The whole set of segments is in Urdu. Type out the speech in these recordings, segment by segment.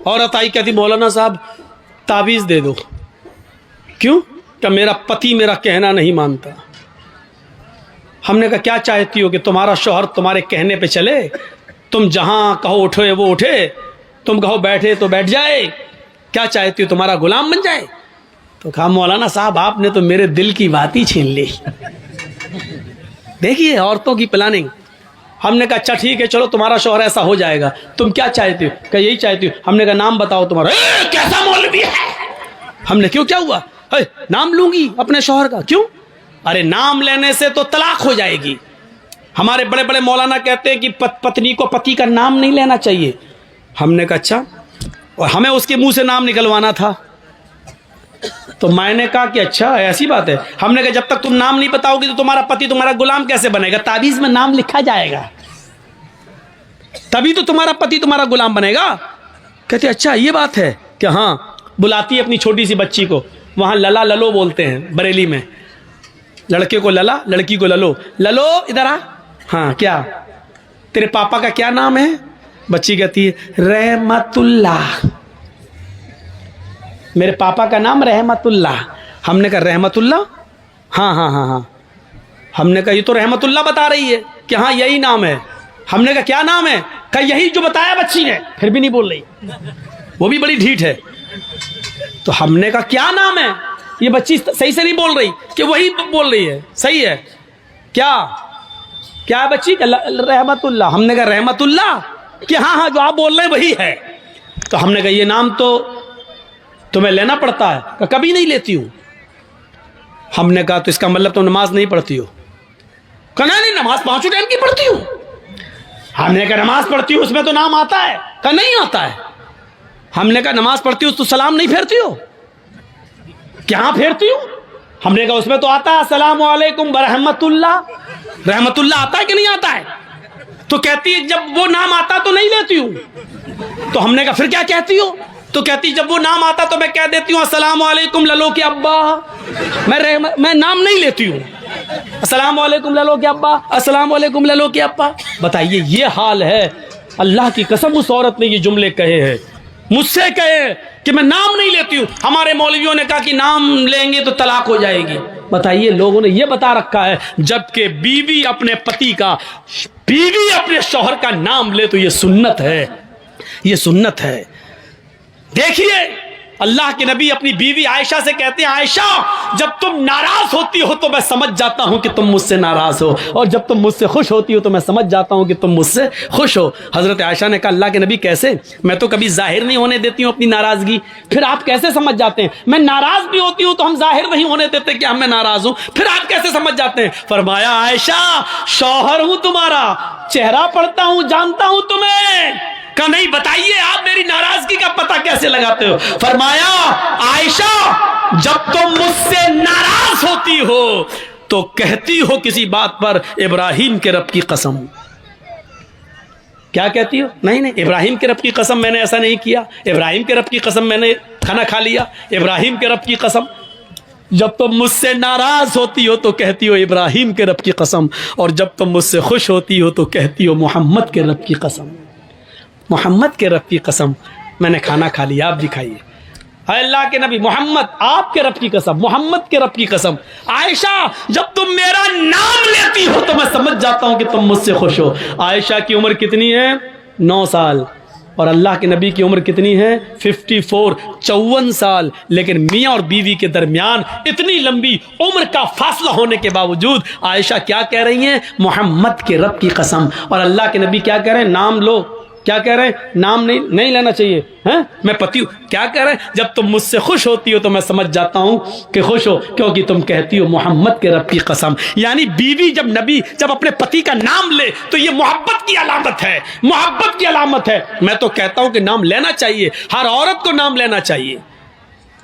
عورت آئی کہتی مولانا صاحب تعویذ دے دو. کیوں؟ کہ میرا پتی میرا کہنا نہیں مانتا. ہم نے کہا کیا چاہتی ہو کہ تمہارا شوہر تمہارے کہنے پہ چلے؟ تم جہاں کہو اٹھے وہ اٹھے، تم کہو بیٹھے تو بیٹھ جائے؟ کیا چاہتی ہو تمہارا غلام بن جائے؟ تو کہا مولانا صاحب آپ نے تو میرے دل کی بات ہی چھین لی. دیکھیے عورتوں کی پلاننگ. ہم نے کہا اچھا ٹھیک ہے چلو تمہارا شوہر ایسا ہو جائے گا، تم کیا چاہتی ہو؟ کہ یہی چاہتی ہو. ہم نے کہا نام بتاؤ تمہارا. کیسا مولوی ہے؟ ہم نے کیوں کیا ہوا؟ نام لوں گی اپنے شوہر کا. کیوں؟ ارے نام لینے سے تو طلاق ہو جائے گی. ہمارے بڑے بڑے مولانا کہتے ہیں کہ پتنی کو پتی کا نام نہیں لینا چاہیے. ہم نے کہا اچھا، اور ہمیں اس کے منہ سے نام نکلوانا تھا. تو میں نے کہا کہ اچھا ایسی بات ہے. ہم نے کہا جب تک تم نام نہیں بتاؤ گی تو تمہارا پتی تمہارا غلام کیسے بنے گا؟ تعویذ میں نام لکھا جائے گا تبھی تو تمہارا پتی تمہارا غلام بنے گا. کہتے اچھا یہ بات ہے کہ ہاں. بلاتی ہے اپنی چھوٹی سی بچی کو، وہاں للا للو بولتے ہیں بریلی میں. لڑکے کو للا، لڑکی کو للو. للو ادھر آ. ہاں کیا تیرے پاپا کا کیا نام ہے؟ بچی کہتی ہے رحمت اللہ. میرے پاپا کا نام رحمت اللہ. ہم نے کہا رحمت اللہ؟ ہاں ہاں ہاں ہاں. ہم نے کہا یہ تو رحمت اللہ بتا رہی ہے کہ ہاں یہی نام ہے. ہم نے کہا کیا نام ہے؟ کہا یہی جو بتایا بچی نے. پھر بھی نہیں بول رہی، وہ بھی بڑی ڈھیٹ ہے. تو ہم نے کہا کیا نام ہے؟ یہ بچی صحیح سے نہیں بول رہی کہ وہی بول رہی ہے. صحیح ہے کیا؟ کیا ہے بچی؟ رحمت اللہ. ہم نے کہا رحمت اللہ کہ ہاں ہاں جو آپ بول رہے ہیں وہی ہے. تو ہم نے کہا یہ نام تو تمہیں لینا پڑتا ہے. کہ کبھی نہیں لیتی ہوں. ہم نے کہا تو اس کا مطلب تم نماز نہیں پڑھتی ہو؟ کہ نہیں نماز پانچوں ٹائم کی پڑھتی ہوں. ہم نے کہا نماز پڑھتی ہوں اس میں تو نام آتا ہے؟ کہ نہیں آتا ہے. ہم نے کہا نماز پڑھتی ہوں تو سلام نہیں پھیرتی ہو؟ کیا پھیرتی ہوں؟ ہم نے کہا اس میں تو آتا ہے السلام علیکم ورحمۃ اللہ. رحمت اللہ آتا ہے کہ نہیں آتا ہے؟ تو کہتی ہے جب وہ نام آتا تو نہیں لیتی ہوں. تو ہم نے کہا پھر کیا کہتی ہو؟ تو کہتی جب وہ نام آتا تو میں کہہ دیتی ہوں السلام علیکم للو کے ابا. میں نام نہیں لیتی ہوں. السلام علیکم للو کے ابا، السلام علیکم للو کے ابا. بتائیے یہ حال ہے. اللہ کی قسم اس عورت نے یہ جملے کہے ہیں، مجھ سے کہے کہ میں نام نہیں لیتی ہوں. ہمارے مولویوں نے کہا کہ نام لیں گے تو طلاق ہو جائے گی. بتائیے لوگوں نے یہ بتا رکھا ہے، جبکہ بیوی اپنے پتی کا، بیوی اپنے شوہر کا نام لے تو یہ سنت ہے. یہ سنت ہے. دیکھیے اللہ کے نبی اپنی بیوی عائشہ سے کہتے ہیں عائشہ جب تم ناراض ہوتی ہو تو میں سمجھ جاتا ہوں کہ تم مجھ سے ناراض ہو، اور جب تم مجھ سے خوش ہوتی ہو تو میں سمجھ جاتا ہوں کہ تم مجھ سے خوش ہو. حضرت عائشہ نے کہا اللہ کے نبی کیسے؟ میں تو کبھی ظاہر نہیں ہونے دیتی ہوں اپنی ناراضگی، پھر آپ کیسے سمجھ جاتے ہیں؟ میں ناراض بھی ہوتی ہوں تو ہم ظاہر نہیں ہونے دیتے کہ میں ناراض ہوں، پھر آپ کیسے سمجھ جاتے ہیں؟ فرمایا عائشہ شوہر ہوں تمہارا، چہرہ پڑھتا ہوں، جانتا ہوں تمہیں. کہ نہیں بتائیے آپ میری ناراضگی کا پتہ کیسے لگاتے ہو؟ فرمایا عائشہ جب تم مجھ سے ناراض ہوتی ہو تو کہتی ہو کسی بات پر ابراہیم کے رب کی قسم. کیا کہتی ہو؟ نہیں ابراہیم کے رب کی قسم میں نے ایسا نہیں کیا، ابراہیم کے رب کی قسم میں نے کھانا کھا لیا، ابراہیم کے رب کی قسم. جب تم مجھ سے ناراض ہوتی ہو تو کہتی ہو ابراہیم کے رب کی قسم، اور جب تم مجھ سے خوش ہوتی ہو تو کہتی ہو محمد کے رب کی قسم. محمد کے رب کی قسم میں نے کھانا کھا لیا، آپ بھی کھائیے. اے اللہ کے نبی محمد آپ کے رب کی قسم، محمد کے رب کی قسم. عائشہ جب تم میرا نام لیتی ہو تو میں سمجھ جاتا ہوں کہ تم مجھ سے خوش ہو. عائشہ کی عمر کتنی ہے؟ 9 سال. اور اللہ کے نبی کی عمر کتنی ہے؟ 54، 54 سال. لیکن میاں اور بیوی کے درمیان اتنی لمبی عمر کا فاصلہ ہونے کے باوجود عائشہ کیا کہہ رہی ہیں؟ محمد کے رب کی قسم. اور اللہ کے نبی کیا کہہ رہے ہیں؟ نام لو. کیا کہہ رہے ہیں؟ نام نہیں لینا چاہیے. میں پتی ہوں. کیا کہہ رہے ہیں؟ جب تم مجھ سے خوش ہوتی ہو تو میں سمجھ جاتا ہوں کہ خوش ہو، کیونکہ تم کہتی ہو محمد کے رب کی قسم. یعنی بیوی جب اپنے پتی کا نام لے تو یہ محبت کی علامت ہے، محبت کی علامت ہے. میں تو کہتا ہوں کہ نام لینا چاہیے، ہر عورت کو نام لینا چاہیے.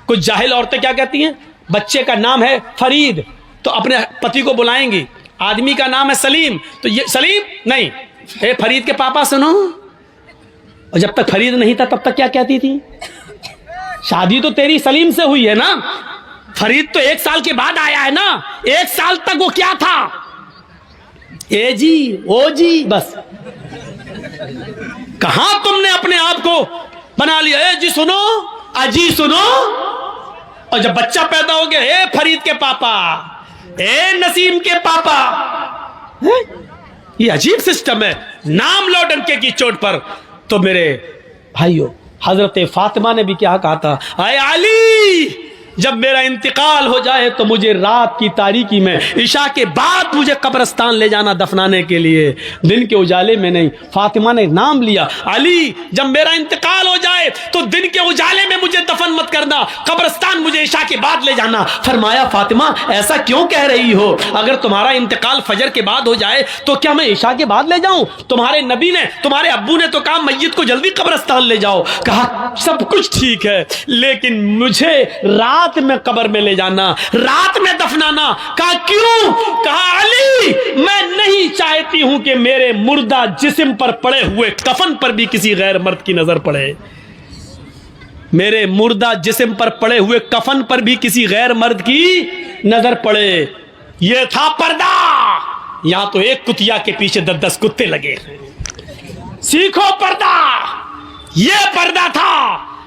کچھ جاہل عورتیں کیا کہتی ہیں؟ بچے کا نام ہے فرید تو اپنے پتی کو بلائیں گی. آدمی کا نام ہے سلیم تو یہ سلیم نہیں، اے فرید کے پاپا سنو. اور جب تک فرید نہیں تھا تب تک کیا کہتی تھی؟ شادی تو تیری سلیم سے ہوئی ہے نا، فرید تو 1 سال کے بعد آیا ہے نا. 1 سال تک وہ کیا تھا؟ اے جی او جی بس. کہاں تم نے اپنے آپ کو بنا لیا، اے جی سنو، اجی سنو. اور جب بچہ پیدا ہو گیا، اے فرید کے پاپا، اے نسیم کے پاپا. یہ عجیب سسٹم ہے، نام لو ڈنکے کی چوٹ پر. تو میرے بھائیو، حضرت فاطمہ نے بھی کیا کہا تھا، اے علی جب میرا انتقال ہو جائے تو مجھے رات کی تاریکی میں عشاء کے بعد مجھے قبرستان لے جانا دفنانے کے لیے، دن کے اجالے میں نہیں. فاطمہ نے نام لیا، علی جب میرا انتقال ہو جائے تو دن کے اجالے میں مجھے دفن مت کرنا، قبرستان مجھے عشاء کے بعد لے جانا. فرمایا فاطمہ ایسا کیوں کہہ رہی ہو؟ اگر تمہارا انتقال فجر کے بعد ہو جائے تو کیا میں عشاء کے بعد لے جاؤں؟ تمہارے نبی نے، تمہارے ابو نے تو کہا میت کو جلدی قبرستان لے جاؤ. کہا سب کچھ ٹھیک ہے لیکن مجھے رات میں قبر میں لے جانا، رات میں دفنانا. کہا کیوں؟ کہا علی میں نہیں چاہتی ہوں کہ میرے مردہ جسم پر پڑے ہوئے کفن پر بھی کسی غیر مرد کی نظر پڑے. میرے مردہ جسم پر پڑے ہوئے کفن پر بھی کسی غیر مرد کی نظر پڑے. یہ تھا پردہ. یہاں تو ایک کتیا کے پیچھے 10 کتے لگے. سیکھو پردہ. یہ پردہ تھا،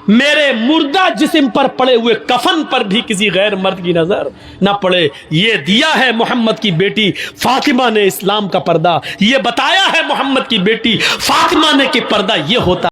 میرے مردہ جسم پر پڑے ہوئے کفن پر بھی کسی غیر مرد کی نظر نہ پڑے. یہ دیا ہے محمد کی بیٹی فاطمہ نے اسلام کا پردہ. یہ بتایا ہے محمد کی بیٹی فاطمہ نے کہ پردہ یہ ہوتا